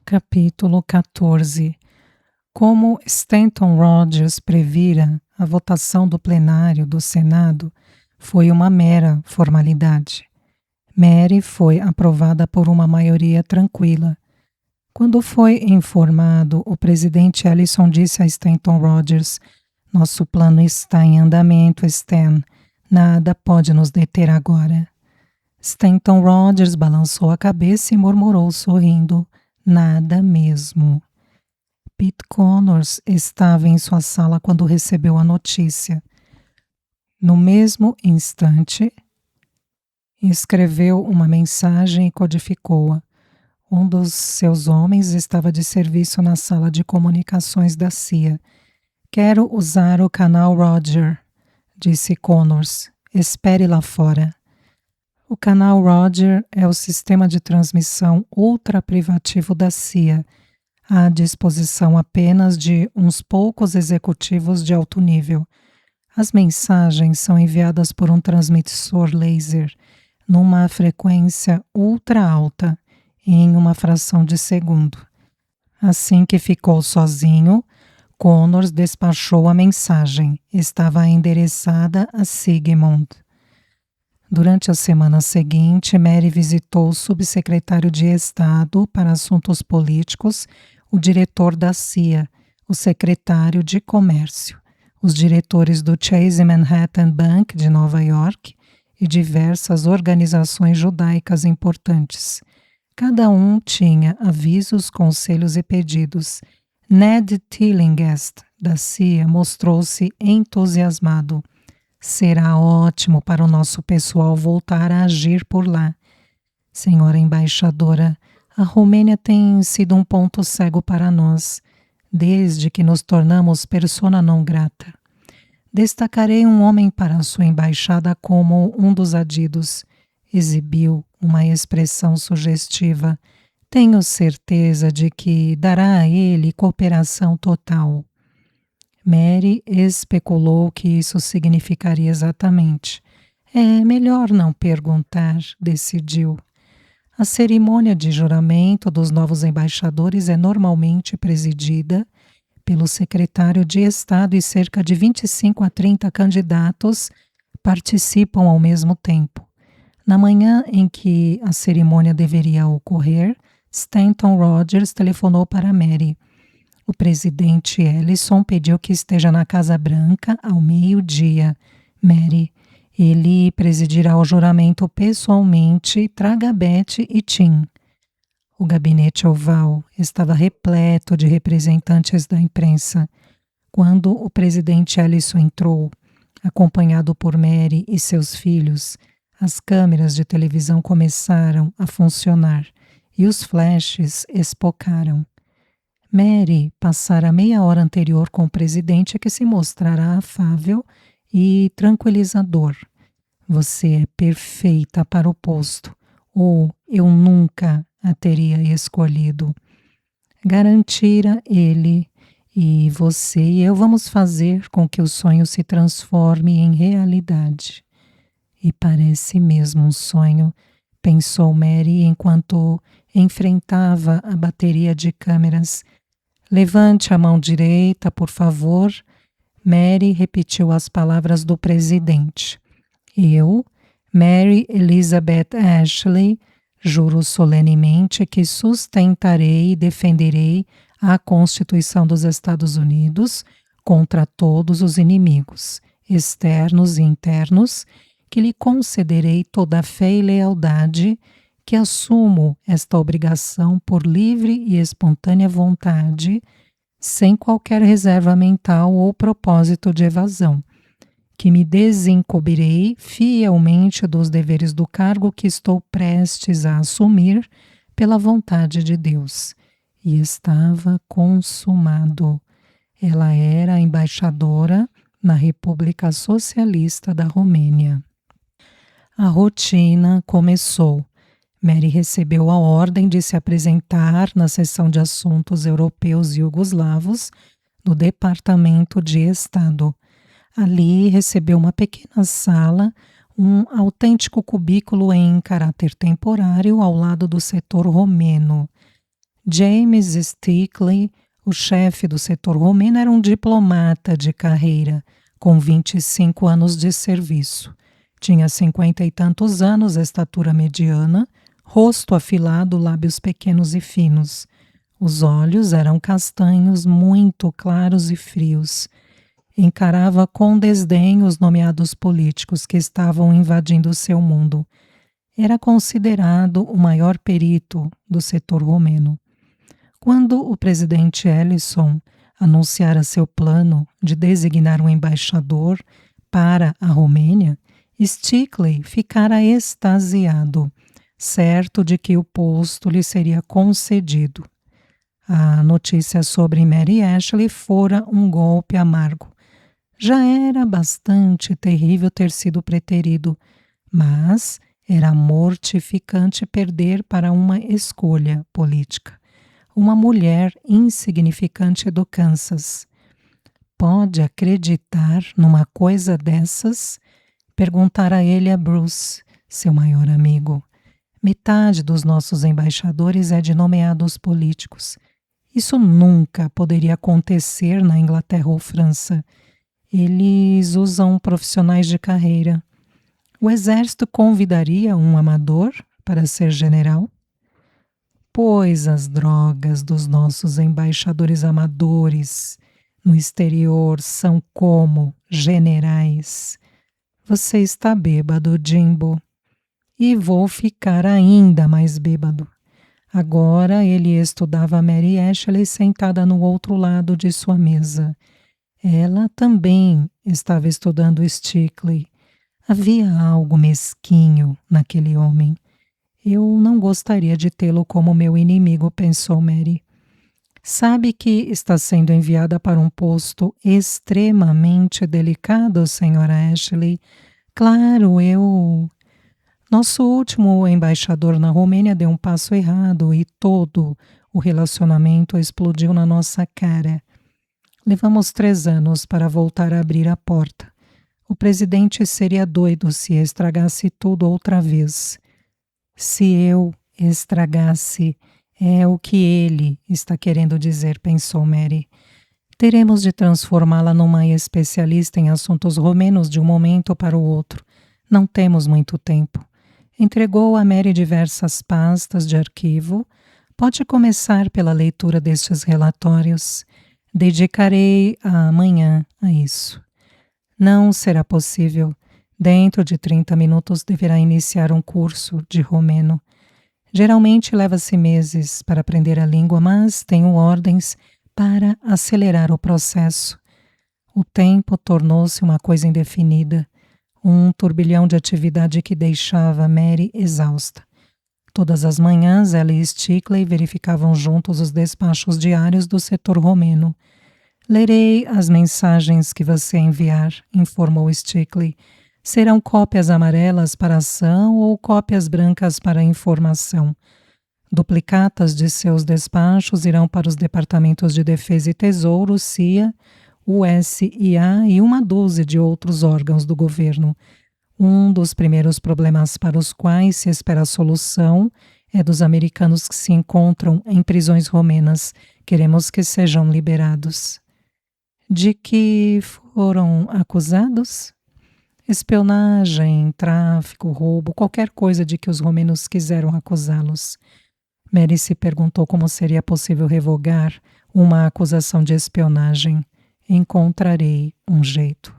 Capítulo 14. Como Stanton Rogers previra, a votação do plenário do Senado foi uma mera formalidade. Mary foi aprovada por uma maioria tranquila. Quando foi informado, o presidente Ellison disse a Stanton Rogers: "Nosso plano está em andamento, Stan. Nada pode nos deter agora." Stanton Rogers balançou a cabeça e murmurou sorrindo: "Nada mesmo." Pete Connors estava em sua sala quando recebeu a notícia. No mesmo instante, escreveu uma mensagem e codificou-a. Um dos seus homens estava de serviço na sala de comunicações da CIA. "Quero usar o canal Roger", disse Connors. "Espere lá fora." O canal Roger é o sistema de transmissão ultra-privativo da CIA, à disposição apenas de uns poucos executivos de alto nível. As mensagens são enviadas por um transmissor laser numa frequência ultra alta em uma fração de segundo. Assim que ficou sozinho, Connors despachou a mensagem. Estava endereçada a Sigmund. Durante a semana seguinte, Mary visitou o subsecretário de Estado para Assuntos Políticos, o diretor da CIA, o secretário de Comércio, os diretores do Chase Manhattan Bank de Nova York e diversas organizações judaicas importantes. Cada um tinha avisos, conselhos e pedidos. Ned Tillinghast, da CIA, mostrou-se entusiasmado. "Será ótimo para o nosso pessoal voltar a agir por lá. Senhora embaixadora, a Romênia tem sido um ponto cego para nós, desde que nos tornamos persona non grata. Destacarei um homem para a sua embaixada como um dos adidos." Exibiu uma expressão sugestiva. "Tenho certeza de que dará a ele cooperação total." Mary especulou o que isso significaria exatamente. "É melhor não perguntar", decidiu. A cerimônia de juramento dos novos embaixadores é normalmente presidida pelo secretário de Estado e cerca de 25 a 30 candidatos participam ao mesmo tempo. Na manhã em que a cerimônia deveria ocorrer, Stanton Rogers telefonou para Mary. O presidente Ellison pediu que esteja na Casa Branca ao meio-dia. "Mary, ele presidirá o juramento pessoalmente. Traga Betty e Tim." O gabinete oval estava repleto de representantes da imprensa. Quando o presidente Ellison entrou, acompanhado por Mary e seus filhos, as câmeras de televisão começaram a funcionar e os flashes espocaram. Mary passara meia hora anterior com o presidente, que se mostrara afável e tranquilizador. "Você é perfeita para o posto, ou eu nunca a teria escolhido." Garantira ele: "E você e eu vamos fazer com que o sonho se transforme em realidade." "E parece mesmo um sonho", pensou Mary enquanto enfrentava a bateria de câmeras. "Levante a mão direita, por favor." Mary repetiu as palavras do presidente. "Eu, Mary Elizabeth Ashley, juro solenemente que sustentarei e defenderei a Constituição dos Estados Unidos contra todos os inimigos, externos e internos, que lhe concederei toda a fé e lealdade, que assumo esta obrigação por livre e espontânea vontade, sem qualquer reserva mental ou propósito de evasão, que me desincumbirei fielmente dos deveres do cargo que estou prestes a assumir pela vontade de Deus." E estava consumado. Ela era a embaixadora na República Socialista da Romênia. A rotina começou. Mary recebeu a ordem de se apresentar na seção de assuntos europeus e iugoslavos do Departamento de Estado. Ali recebeu uma pequena sala, um autêntico cubículo em caráter temporário ao lado do setor romeno. James Stickley, o chefe do setor romeno, era um diplomata de carreira, com 25 anos de serviço. Tinha 50 e tantos anos, estatura mediana, rosto afilado, lábios pequenos e finos. Os olhos eram castanhos, muito claros e frios. Encarava com desdém os nomeados políticos que estavam invadindo seu mundo. Era considerado o maior perito do setor romeno. Quando o presidente Ellison anunciara seu plano de designar um embaixador para a Romênia, Stickley ficara extasiado, certo de que o posto lhe seria concedido. A notícia sobre Mary Ashley fora um golpe amargo. Já era bastante terrível ter sido preterido, mas era mortificante perder para uma escolha política. Uma mulher insignificante do Kansas. Pode acreditar numa coisa dessas? Perguntara ele a Bruce, seu maior amigo. Metade dos nossos embaixadores é de nomeados políticos. Isso nunca poderia acontecer na Inglaterra ou França. Eles usam profissionais de carreira. O exército convidaria um amador para ser general? Pois as drogas dos nossos embaixadores amadores no exterior são como generais. Você está bêbado, Jimbo. E vou ficar ainda mais bêbado. Agora ele estudava Mary Ashley sentada no outro lado de sua mesa. Ela também estava estudando Stickley. Havia algo mesquinho naquele homem. Eu não gostaria de tê-lo como meu inimigo, pensou Mary. Sabe que está sendo enviada para um posto extremamente delicado, senhora Ashley? Claro, eu... Nosso último embaixador na Romênia deu um passo errado e todo o relacionamento explodiu na nossa cara. Levamos 3 anos para voltar a abrir a porta. O presidente seria doido se estragasse tudo outra vez. Se eu estragasse, é o que ele está querendo dizer, pensou Mary. Teremos de transformá-la numa especialista em assuntos romenos de um momento para o outro. Não temos muito tempo. Entregou a Mary diversas pastas de arquivo. Pode começar pela leitura destes relatórios. Dedicarei a manhã a isso. Não será possível. Dentro de 30 minutos deverá iniciar um curso de romeno. Geralmente leva-se meses para aprender a língua, mas tenho ordens para acelerar o processo. O tempo tornou-se uma coisa indefinida. Um turbilhão de atividade que deixava Mary exausta. Todas as manhãs, ela e Stickley verificavam juntos os despachos diários do setor romeno. Lerei as mensagens que você enviar, informou Stickley. Serão cópias amarelas para ação ou cópias brancas para informação. Duplicatas de seus despachos irão para os departamentos de Defesa e Tesouro, CIA, USIA e uma dúzia de outros órgãos do governo. Um dos primeiros problemas para os quais se espera a solução é dos americanos que se encontram em prisões romenas. Queremos que sejam liberados. De que foram acusados? Espionagem, tráfico, roubo, qualquer coisa de que os romenos quiseram acusá-los. Mary se perguntou como seria possível revogar uma acusação de espionagem. Encontrarei um jeito.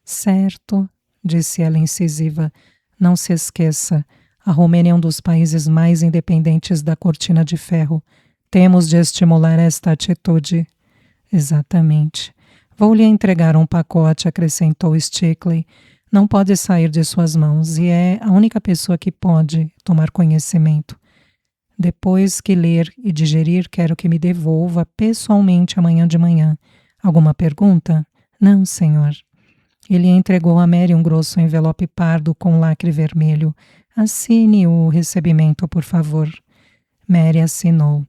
Certo, disse ela incisiva. Não se esqueça, a Romênia é um dos países mais independentes da cortina de ferro. Temos de estimular esta atitude. Exatamente. Vou lhe entregar um pacote, acrescentou Stickley. Não pode sair de suas mãos e é a única pessoa que pode tomar conhecimento. Depois que ler e digerir, quero que me devolva pessoalmente amanhã de manhã. Alguma pergunta? Não, senhor. Ele entregou a Mary um grosso envelope pardo com lacre vermelho. Assine o recebimento, por favor. Mary assinou.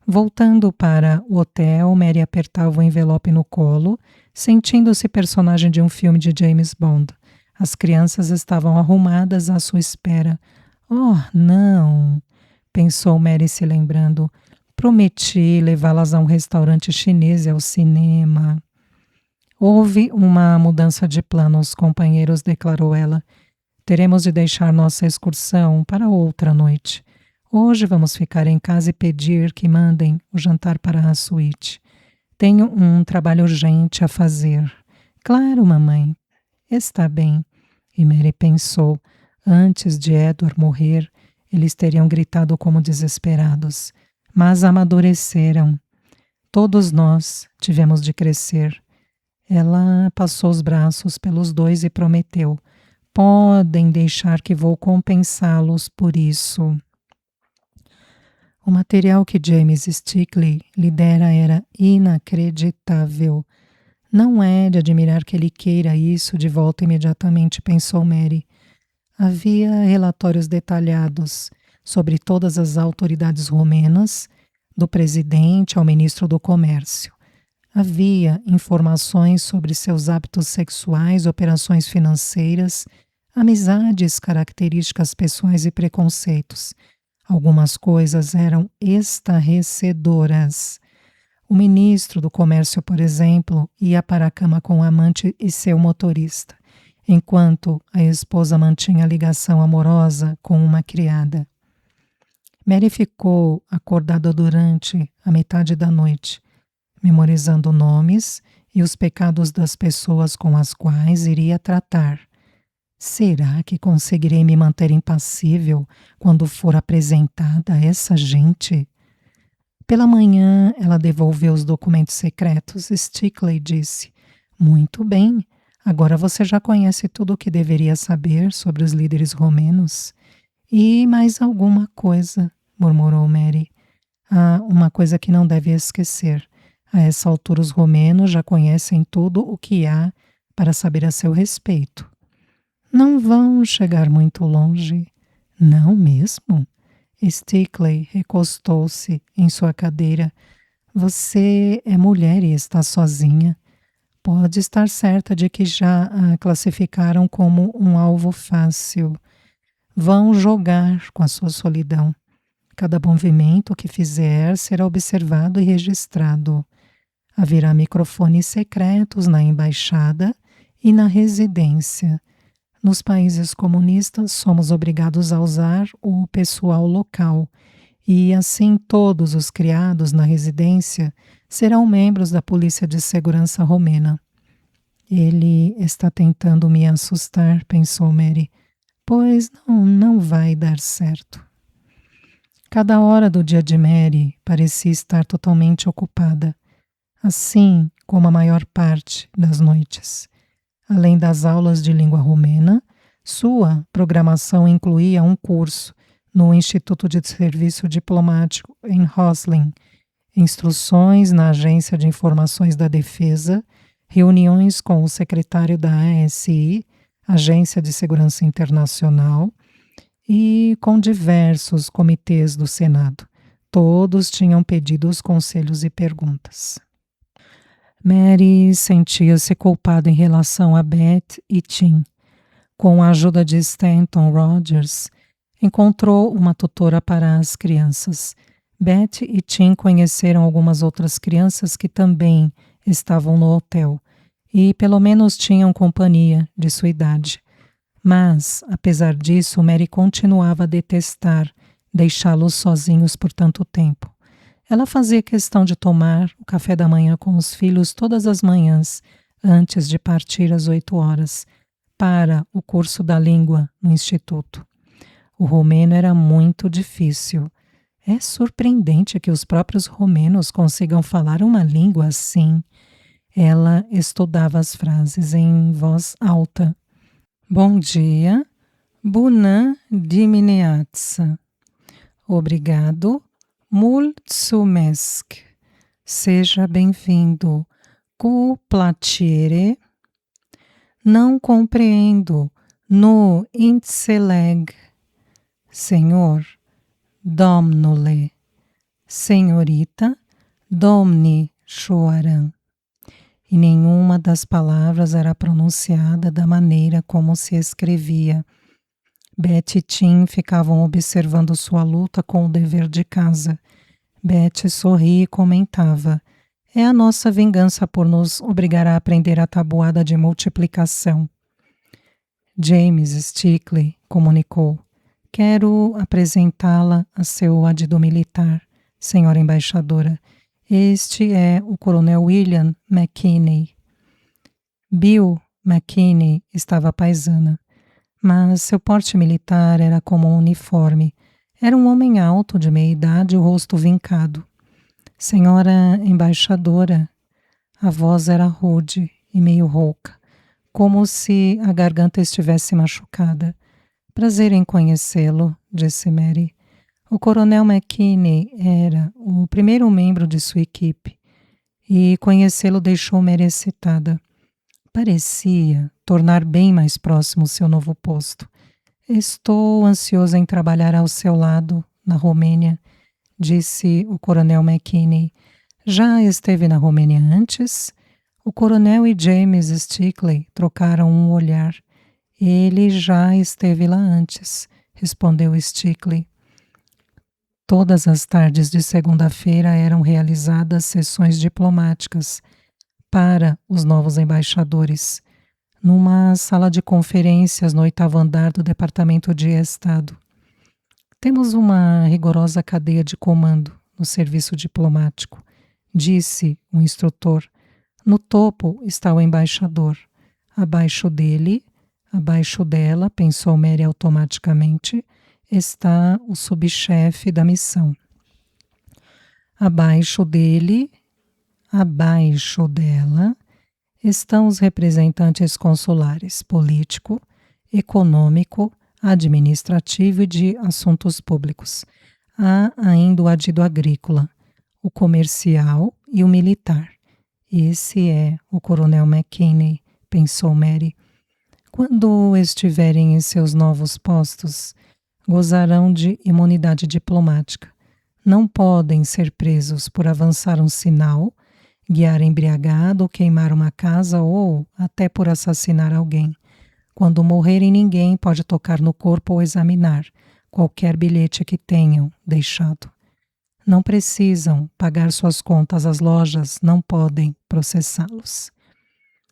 Voltando para o hotel, Mary apertava o envelope no colo, sentindo-se personagem de um filme de James Bond. As crianças estavam arrumadas à sua espera. Oh, não! Pensou Mary se lembrando. Prometi levá-las a um restaurante chinês e ao cinema. Houve uma mudança de planos, companheiros, declarou ela. Teremos de deixar nossa excursão para outra noite. Hoje vamos ficar em casa e pedir que mandem o jantar para a suíte. Tenho um trabalho urgente a fazer. Claro, mamãe. Está bem. E Mary pensou, antes de Edward morrer, eles teriam gritado como desesperados. Mas amadureceram. Todos nós tivemos de crescer. Ela passou os braços pelos dois e prometeu: podem deixar que vou compensá-los por isso. O material que James Stickley lhe dera era inacreditável. Não é de admirar que ele queira isso de volta imediatamente, pensou Mary. Havia relatórios detalhados sobre todas as autoridades romenas, do presidente ao ministro do Comércio. Havia informações sobre seus hábitos sexuais, operações financeiras, amizades, características pessoais e preconceitos. Algumas coisas eram estarrecedoras. O ministro do Comércio, por exemplo, ia para a cama com o amante e seu motorista, enquanto a esposa mantinha ligação amorosa com uma criada. Mary ficou acordada durante a metade da noite, memorizando nomes e os pecados das pessoas com as quais iria tratar. Será que conseguirei me manter impassível quando for apresentada a essa gente? Pela manhã, ela devolveu os documentos secretos. Stickley disse: muito bem, agora você já conhece tudo o que deveria saber sobre os líderes romenos. E mais alguma coisa, murmurou Mary. Ah, uma coisa que não deve esquecer. A essa altura os romenos já conhecem tudo o que há para saber a seu respeito. Não vão chegar muito longe. Não mesmo? Stickley recostou-se em sua cadeira. Você é mulher e está sozinha. Pode estar certa de que já a classificaram como um alvo fácil. Vão jogar com a sua solidão. Cada movimento que fizer será observado e registrado. Haverá microfones secretos na embaixada e na residência. Nos países comunistas, somos obrigados a usar o pessoal local e, assim, todos os criados na residência serão membros da Polícia de Segurança Romena. Ele está tentando me assustar, pensou Mary, pois não vai dar certo. Cada hora do dia de Mary parecia estar totalmente ocupada, assim como a maior parte das noites. Além das aulas de língua romena, sua programação incluía um curso no Instituto de Serviço Diplomático em Roslin, instruções na Agência de Informações da Defesa, reuniões com o secretário da ASI, Agência de Segurança Internacional, e com diversos comitês do Senado. Todos tinham pedidos, conselhos e perguntas. Mary sentia-se culpada em relação a Beth e Tim. Com a ajuda de Stanton Rogers, encontrou uma tutora para as crianças. Beth e Tim conheceram algumas outras crianças que também estavam no hotel e pelo menos tinham companhia de sua idade. Mas, apesar disso, Mary continuava a detestar deixá-los sozinhos por tanto tempo. Ela fazia questão de tomar o café da manhã com os filhos todas as manhãs, antes de partir às 8 horas, para o curso da língua no instituto. O romeno era muito difícil. É surpreendente que os próprios romenos consigam falar uma língua assim. Ela estudava as frases em voz alta. Bom dia, bună dimineața. Obrigado, mulțumesc. Seja bem-vindo, cu plăcere. Não compreendo, nu înțeleg. Senhor, domnule. Senhorita, domnișoară. E nenhuma das palavras era pronunciada da maneira como se escrevia. Beth e Tim ficavam observando sua luta com o dever de casa. Betty sorri e comentava: é a nossa vingança por nos obrigar a aprender a tabuada de multiplicação. James Stickley comunicou: quero apresentá-la a seu adido militar, senhora embaixadora. Este é o coronel William McKinney. Bill McKinney estava paisana, mas seu porte militar era como um uniforme. Era um homem alto, de meia idade, o rosto vincado. Senhora embaixadora, a voz era rude e meio rouca, como se a garganta estivesse machucada. Prazer em conhecê-lo, disse Mary. O coronel McKinney era o primeiro membro de sua equipe e conhecê-lo deixou Mary excitada. Parecia tornar bem mais próximo seu novo posto. Estou ansioso em trabalhar ao seu lado, na Romênia, disse o coronel McKinney. Já esteve na Romênia antes? O coronel e James Stickley trocaram um olhar. Ele já esteve lá antes, respondeu Stickley. Todas as tardes de segunda-feira eram realizadas sessões diplomáticas para os novos embaixadores, numa sala de conferências no 8º andar do Departamento de Estado. Temos uma rigorosa cadeia de comando no serviço diplomático, disse o instrutor. No topo está o embaixador. Abaixo dele, abaixo dela, pensou Mary automaticamente, está o subchefe da missão. Abaixo dele, abaixo dela, estão os representantes consulares, político, econômico, administrativo e de assuntos públicos. Há ainda o adido agrícola, o comercial e o militar. Esse é o coronel McKinney, pensou Mary. Quando estiverem em seus novos postos, gozarão de imunidade diplomática. Não podem ser presos por avançar um sinal, guiar embriagado, queimar uma casa ou até por assassinar alguém. Quando morrerem, ninguém pode tocar no corpo ou examinar qualquer bilhete que tenham deixado. Não precisam pagar suas contas às lojas, não podem processá-los.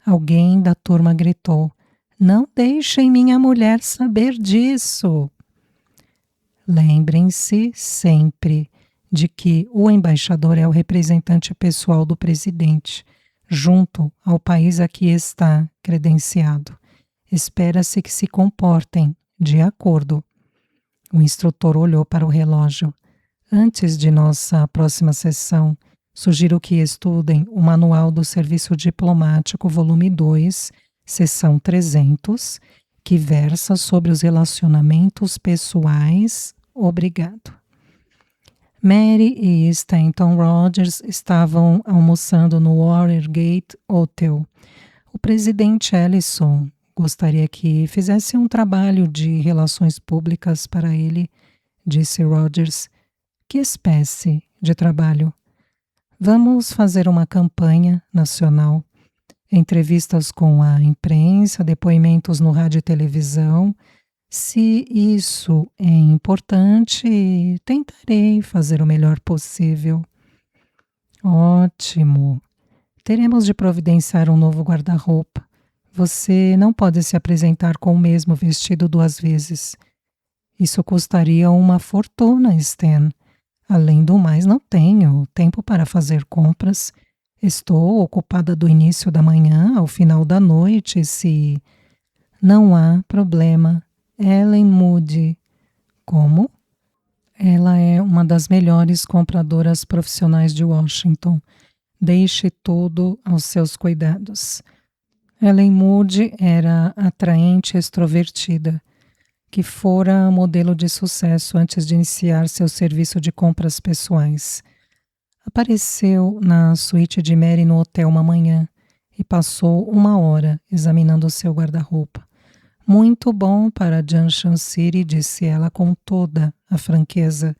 Alguém da turma gritou: não deixem minha mulher saber disso. Lembrem-se sempre de que o embaixador é o representante pessoal do presidente, junto ao país a que está credenciado. Espera-se que se comportem de acordo. O instrutor olhou para o relógio. Antes de nossa próxima sessão, sugiro que estudem o Manual do Serviço Diplomático, volume 2, seção 300, que versa sobre os relacionamentos pessoais. Obrigado. Mary e Stanton Rogers estavam almoçando no Watergate Hotel. O presidente Ellison gostaria que fizesse um trabalho de relações públicas para ele, disse Rogers. Que espécie de trabalho? Vamos fazer uma campanha nacional, entrevistas com a imprensa, depoimentos no rádio e televisão. Se isso é importante, tentarei fazer o melhor possível. Ótimo! Teremos de providenciar um novo guarda-roupa. Você não pode se apresentar com o mesmo vestido 2 vezes. Isso custaria uma fortuna, Stan. Além do mais, não tenho tempo para fazer compras. Estou ocupada do início da manhã ao final da noite, se... Não há problema. Ellen Moody. Como? Ela é uma das melhores compradoras profissionais de Washington. Deixe tudo aos seus cuidados. Ellen Moody era atraente e extrovertida, que fora modelo de sucesso antes de iniciar seu serviço de compras pessoais. Apareceu na suíte de Mary no hotel uma manhã e passou 1 hora examinando seu guarda-roupa. Muito bom para Junction City, disse ela com toda a franqueza.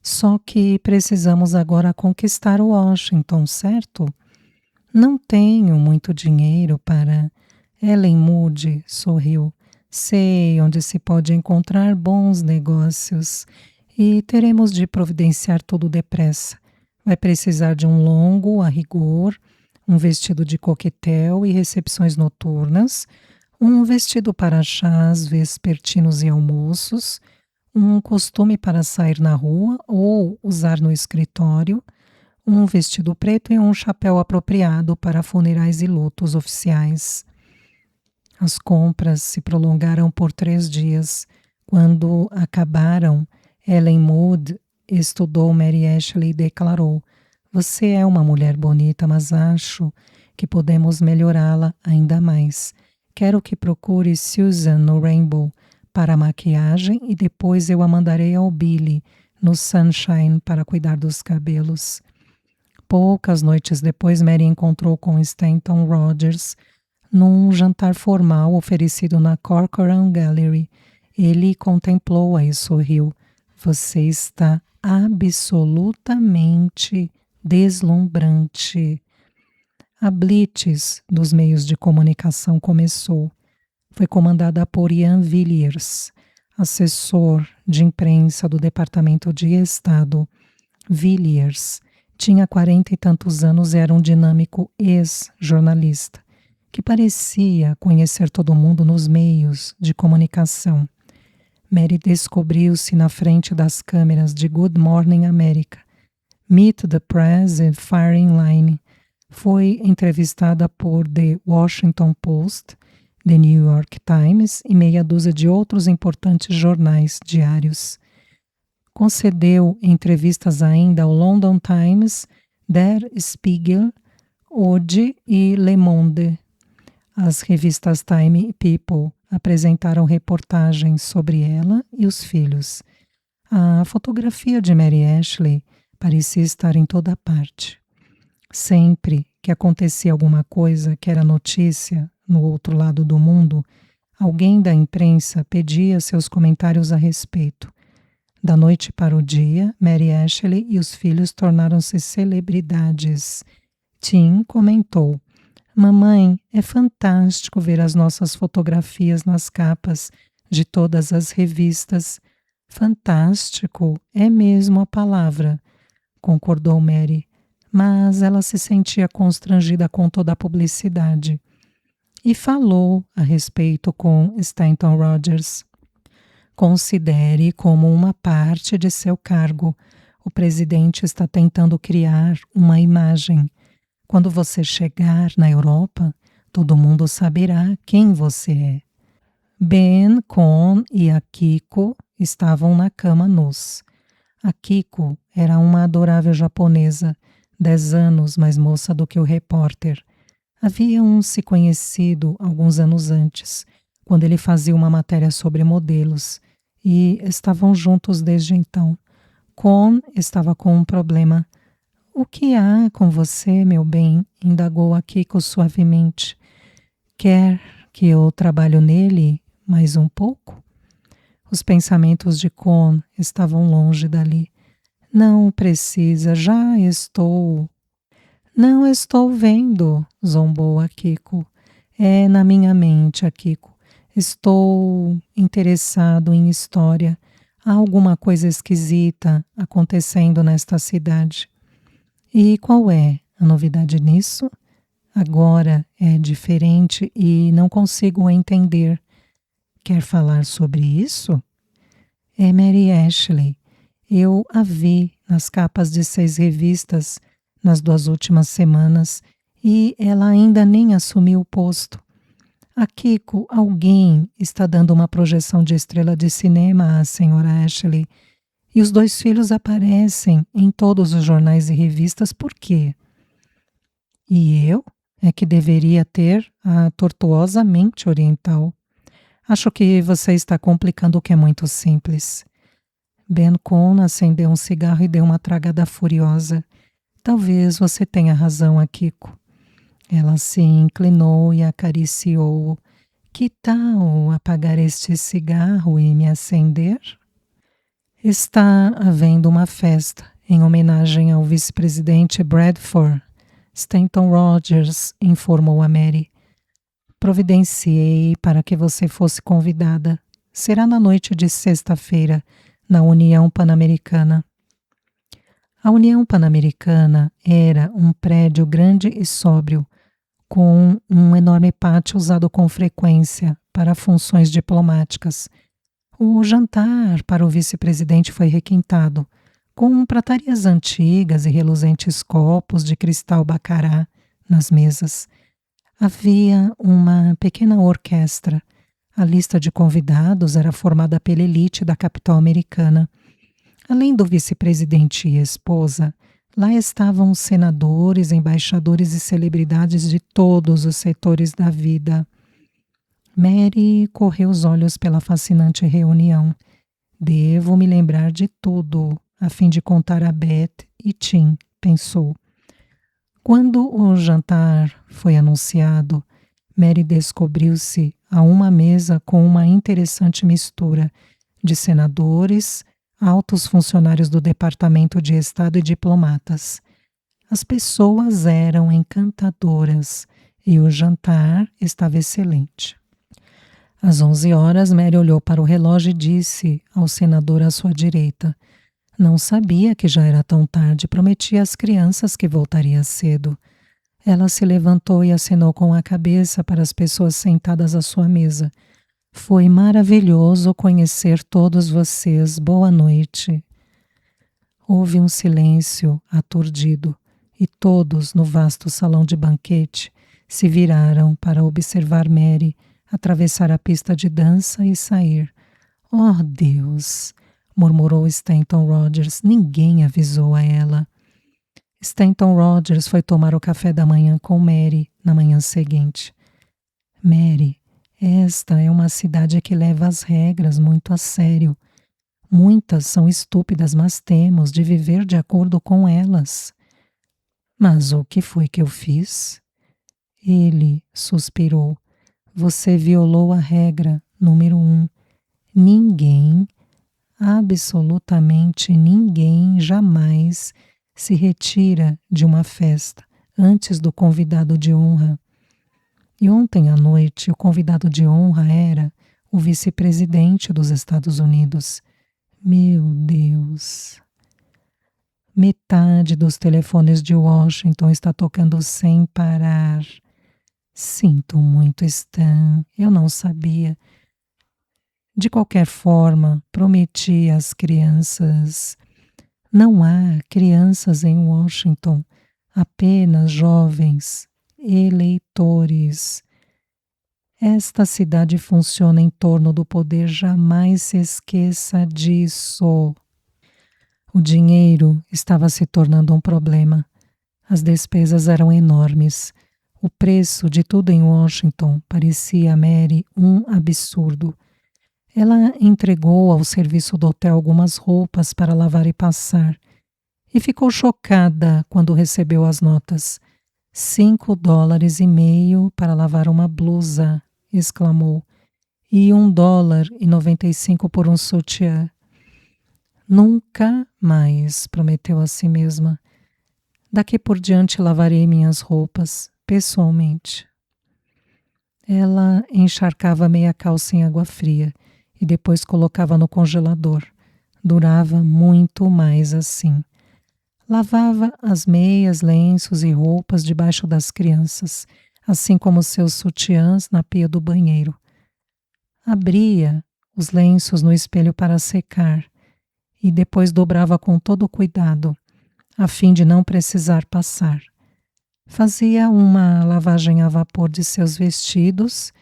Só que precisamos agora conquistar Washington, certo? Não tenho muito dinheiro para... Ellen Moody sorriu. Sei onde se pode encontrar bons negócios. e teremos de providenciar tudo depressa. Vai precisar de um longo, a rigor, um vestido de coquetel e recepções noturnas, um vestido para chás vespertinos e almoços, um costume para sair na rua ou usar no escritório, um vestido preto e um chapéu apropriado para funerais e lutos oficiais. As compras se prolongaram por 3 dias. Quando acabaram, Ellen Mood estudou Mary Ashley e declarou: "Você é uma mulher bonita, mas acho que podemos melhorá-la ainda mais. Quero que procure Susan no Rainbow para a maquiagem e depois eu a mandarei ao Billy no Sunshine para cuidar dos cabelos." Poucas noites depois, Mary encontrou com Stanton Rogers num jantar formal oferecido na Corcoran Gallery. Ele contemplou-a e sorriu. "Você está absolutamente deslumbrante." A blitz dos meios de comunicação começou. Foi comandada por Ian Villiers, assessor de imprensa do Departamento de Estado. Villiers tinha 40 e tantos anos e era um dinâmico ex-jornalista, que parecia conhecer todo mundo nos meios de comunicação. Mary descobriu-se na frente das câmeras de Good Morning America, Meet the Press e Firing Line. Foi entrevistada por The Washington Post, The New York Times e meia dúzia de outros importantes jornais diários. Concedeu entrevistas ainda ao London Times, Der Spiegel, Ode e Le Monde. As revistas Time e People apresentaram reportagens sobre ela e os filhos. A fotografia de Mary Ashley parecia estar em toda parte. Sempre que acontecia alguma coisa que era notícia no outro lado do mundo, alguém da imprensa pedia seus comentários a respeito. Da noite para o dia, Mary Ashley e os filhos tornaram-se celebridades. Tim comentou: "Mamãe, é fantástico ver as nossas fotografias nas capas de todas as revistas." "Fantástico é mesmo a palavra", concordou Mary, mas ela se sentia constrangida com toda a publicidade. E falou a respeito com Stanton Rogers. "Considere como uma parte de seu cargo. O presidente está tentando criar uma imagem. Quando você chegar na Europa, todo mundo saberá quem você é." Ben, Con e Akiko estavam na cama nus. Akiko era uma adorável japonesa, 10 anos mais moça do que o repórter. Haviam se conhecido alguns anos antes, quando ele fazia uma matéria sobre modelos, e estavam juntos desde então. Con estava com um problema. "O que há com você, meu bem?" indagou Akiko suavemente. "Quer que eu trabalhe nele mais um pouco?" Os pensamentos de Con estavam longe dali. "Não precisa, já estou." "Não estou vendo", zombou Akiko. "É na minha mente, Akiko. Estou interessado em história. Há alguma coisa esquisita acontecendo nesta cidade." "E qual é a novidade nisso?" "Agora é diferente e não consigo entender." "Quer falar sobre isso?" "É Mary Ashley. Eu a vi nas capas de 6 revistas nas 2 últimas semanas e ela ainda nem assumiu o posto. Akiko, alguém está dando uma projeção de estrela de cinema à senhora Ashley e os 2 filhos aparecem em todos os jornais e revistas. Por quê?" "E eu é que deveria ter a tortuosa mente oriental. Acho que você está complicando o que é muito simples." Ben Con acendeu um cigarro e deu uma tragada furiosa. "Talvez você tenha razão, Akiko." Ela se inclinou e acariciou-o. "Que tal apagar este cigarro e me acender?" "Está havendo uma festa em homenagem ao vice-presidente Bradford." Stanton Rogers informou a Mary. "Providenciei para que você fosse convidada. Será na noite de sexta-feira, na União Pan-Americana. A União Pan-Americana era um prédio grande e sóbrio, com um enorme pátio usado com frequência para funções diplomáticas. O jantar para o vice-presidente foi requintado, com pratarias antigas e reluzentes copos de cristal bacará nas mesas. Havia uma pequena orquestra. A lista de convidados era formada pela elite da capital americana. Além do vice-presidente e esposa, lá estavam senadores, embaixadores e celebridades de todos os setores da vida. Mary correu os olhos pela fascinante reunião. Devo me lembrar de tudo, a fim de contar a Beth e Tim, pensou. Quando o jantar foi anunciado, Mary descobriu-se a uma mesa com uma interessante mistura de senadores, altos funcionários do Departamento de Estado e diplomatas. As pessoas eram encantadoras e o jantar estava excelente. Às 11 horas, Mary olhou para o relógio e disse ao senador à sua direita: não sabia que já era tão tarde, prometi às crianças que voltaria cedo. Ela se levantou e acenou com a cabeça para as pessoas sentadas à sua mesa. Foi maravilhoso conhecer todos vocês. Boa noite. Houve um silêncio aturdido e todos no vasto salão de banquete se viraram para observar Mary atravessar a pista de dança e sair. Oh, Deus! Murmurou Stanton Rogers. Ninguém avisou a ela. Stanton Rogers foi tomar o café da manhã com Mary na manhã seguinte. Mary, esta é uma cidade que leva as regras muito a sério. Muitas são estúpidas, mas temos de viver de acordo com elas. Mas o que foi que eu fiz? Ele suspirou. Você violou a regra número 1. Ninguém, absolutamente ninguém, jamais se retira de uma festa antes do convidado de honra. E ontem à noite o convidado de honra era o vice-presidente dos Estados Unidos. Meu Deus! Metade dos telefones de Washington está tocando sem parar. Sinto muito, Stan, eu não sabia. De qualquer forma, prometi às crianças. Não há crianças em Washington, apenas jovens, eleitores. Esta cidade funciona em torno do poder, jamais se esqueça disso. O dinheiro estava se tornando um problema. As despesas eram enormes. O preço de tudo em Washington parecia a Mary um absurdo. Ela entregou ao serviço do hotel algumas roupas para lavar e passar e ficou chocada quando recebeu as notas. $5,50 para lavar uma blusa, exclamou, e $1,95 por um sutiã. Nunca mais, prometeu a si mesma. Daqui por diante lavarei minhas roupas, pessoalmente. Ela encharcava meia calça em água fria e depois colocava no congelador. Durava muito mais assim. Lavava as meias, lenços e roupas debaixo das crianças, assim como seus sutiãs na pia do banheiro. Abria os lenços no espelho para secar e depois dobrava com todo cuidado, a fim de não precisar passar. Fazia uma lavagem a vapor de seus vestidos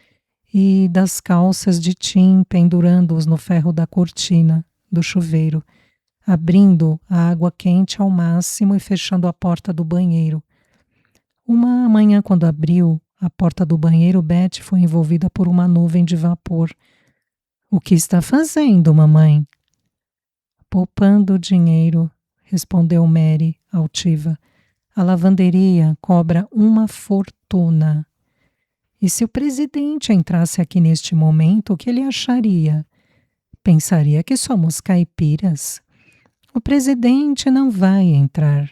e das calças de Tim, pendurando-os no ferro da cortina do chuveiro, abrindo a água quente ao máximo e fechando a porta do banheiro. Uma manhã, quando abriu a porta do banheiro, Beth foi envolvida por uma nuvem de vapor. O que está fazendo, mamãe? Poupando dinheiro, respondeu Mary, altiva. A lavanderia cobra uma fortuna. E se o presidente entrasse aqui neste momento, o que ele acharia? Pensaria que somos caipiras. O presidente não vai entrar.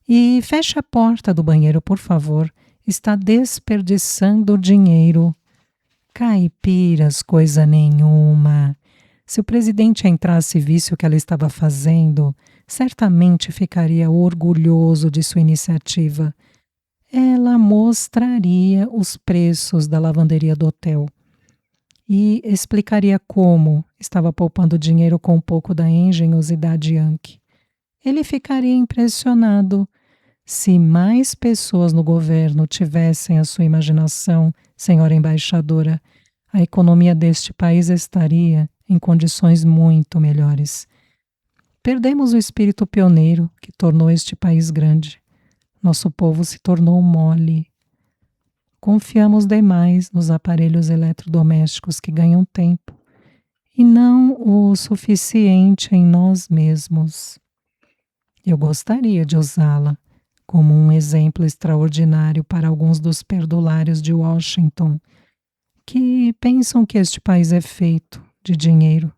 E feche a porta do banheiro, por favor. Está desperdiçando dinheiro. Caipiras, coisa nenhuma. Se o presidente entrasse e visse o que ela estava fazendo, certamente ficaria orgulhoso de sua iniciativa. Ela mostraria os preços da lavanderia do hotel e explicaria como estava poupando dinheiro com um pouco da engenhosidade Yankee. Ele ficaria impressionado. Se mais pessoas no governo tivessem a sua imaginação, senhora embaixadora, a economia deste país estaria em condições muito melhores. Perdemos o espírito pioneiro que tornou este país grande. Nosso povo se tornou mole. Confiamos demais nos aparelhos eletrodomésticos que ganham tempo e não o suficiente em nós mesmos. Eu gostaria de usá-la como um exemplo extraordinário para alguns dos perdulários de Washington que pensam que este país é feito de dinheiro.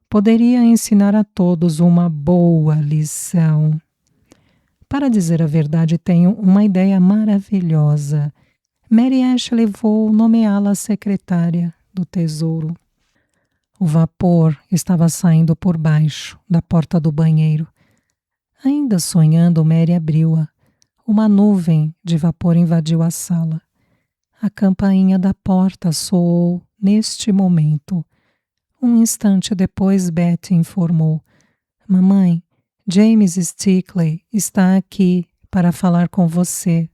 Poderia ensinar a todos uma boa lição. Para dizer a verdade, tenho uma ideia maravilhosa. Mary Ashley vou nomeá-la secretária do Tesouro. O vapor estava saindo por baixo da porta do banheiro. Ainda sonhando, Mary abriu-a. Uma nuvem de vapor invadiu a sala. A campainha da porta soou neste momento. Um instante depois, Betty informou: Mamãe, James Stickley está aqui para falar com você.